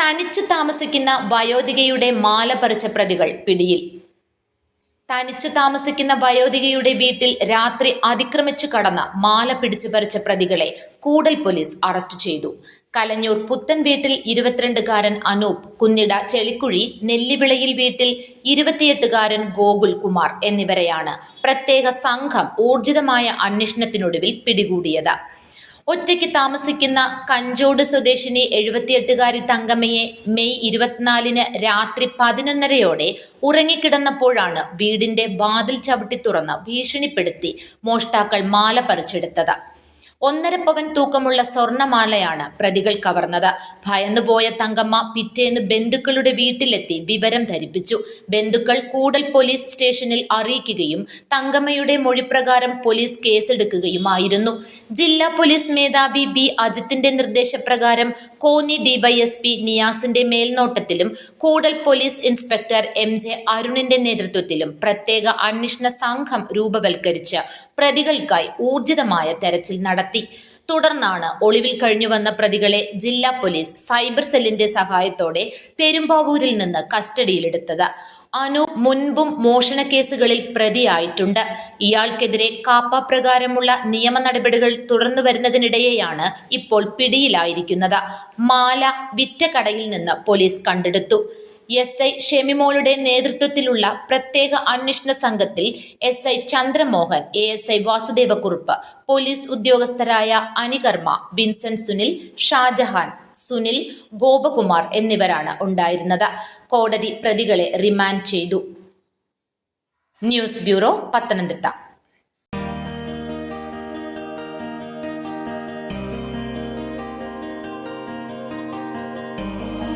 തനിച്ചു താമസിക്കുന്ന വയോധികയുടെ മാല പറിച്ച പ്രതികൾ പിടിയിൽ. തനിച്ചു താമസിക്കുന്ന വയോധികയുടെ വീട്ടിൽ രാത്രി അതിക്രമിച്ചു കടന്ന മാല പിടിച്ചു പറിച്ച പ്രതികളെ കൂടൽ പോലീസ് അറസ്റ്റ് ചെയ്തു. കലഞ്ഞൂർ പുത്തൻ വീട്ടിൽ 22-കാരൻ അനൂപ്, കുന്നിട ചെളിക്കുഴി നെല്ലിവിളയിൽ വീട്ടിൽ 28-കാരൻ ഗോകുൽ കുമാർ എന്നിവരെയാണ് പ്രത്യേക സംഘം ഊർജിതമായ അന്വേഷണത്തിനൊടുവിൽ പിടികൂടിയത്. ഒറ്റയ്ക്ക് താമസിക്കുന്ന കഞ്ചോട് സ്വദേശിനി 78-കാരി തങ്കമ്മയെ മെയ് 24-ന് രാത്രി 11:30-ഓടെ ഉറങ്ങിക്കിടന്നപ്പോഴാണ് വീടിന്റെ വാതിൽ ചവിട്ടി തുറന്ന് ഭീഷണിപ്പെടുത്തി മോഷ്ടാക്കൾ മാല പറിച്ചെടുത്തത്. 1.5 പവൻ തൂക്കമുള്ള സ്വർണമാലയാണ് പ്രതികൾ കവർന്നത്. ഭയന്നുപോയ തങ്കമ്മ പിറ്റേന്ന് ബന്ധുക്കളുടെ വീട്ടിലെത്തി വിവരം ധരിപ്പിച്ചു. ബന്ധുക്കൾ കൂടൽ പോലീസ് സ്റ്റേഷനിൽ അറിയിക്കുകയും തങ്കമ്മയുടെ മൊഴിപ്രകാരം പോലീസ് കേസെടുക്കുകയുമായിരുന്നു. ജില്ലാ പോലീസ് മേധാവി ബി അജിത്തിന്റെ നിർദ്ദേശപ്രകാരം കോന്നി ഡിവൈഎസ്പി നിയാസിന്റെ മേൽനോട്ടത്തിലും കൂടൽ പോലീസ് ഇൻസ്പെക്ടർ MJ അരുണിന്റെ നേതൃത്വത്തിലും പ്രത്യേക അന്വേഷണ സംഘം രൂപവൽക്കരിച്ച് പ്രതികൾക്കായി ഊർജിതമായ തെരച്ചിൽ നടത്തി. തുടർന്നാണ് ഒളിവിൽ കഴിഞ്ഞുവന്ന പ്രതികളെ ജില്ലാ പോലീസ് സൈബർ സെല്ലിന്റെ സഹായത്തോടെ പെരുമ്പാവൂരിൽ നിന്ന് കസ്റ്റഡിയിലെടുത്തത്. അനൂപ് മുൻപും മോഷണ കേസുകളിൽ പ്രതിയായിട്ടുണ്ട്. ഇയാൾക്കെതിരെ കാപ്പ പ്രകാരമുള്ള നിയമ നടപടികൾ തുടർന്നു വരുന്നതിനിടെയാണ് ഇപ്പോൾ പിടിയിലായിരിക്കുന്നത്. മാല വിറ്റ കടയിൽ നിന്ന് പോലീസ് കണ്ടെടുത്തു. SI ഷെമിമോളുടെ നേതൃത്വത്തിലുള്ള പ്രത്യേക അന്വേഷണ സംഘത്തിൽ SI Chandramohan, ASI Vasudevakurup, police ഉദ്യോഗസ്ഥരായ അനികർമ്മ, വിൻസെന്റ് സുനിൽ, ഷാജഹാൻ, സുനിൽ, ഗോപകുമാർ എന്നിവരാണ് ഉണ്ടായിരുന്നത്. കോടതി പ്രതികളെ റിമാൻഡ് ചെയ്തു. News bureau, Pathanamthitta.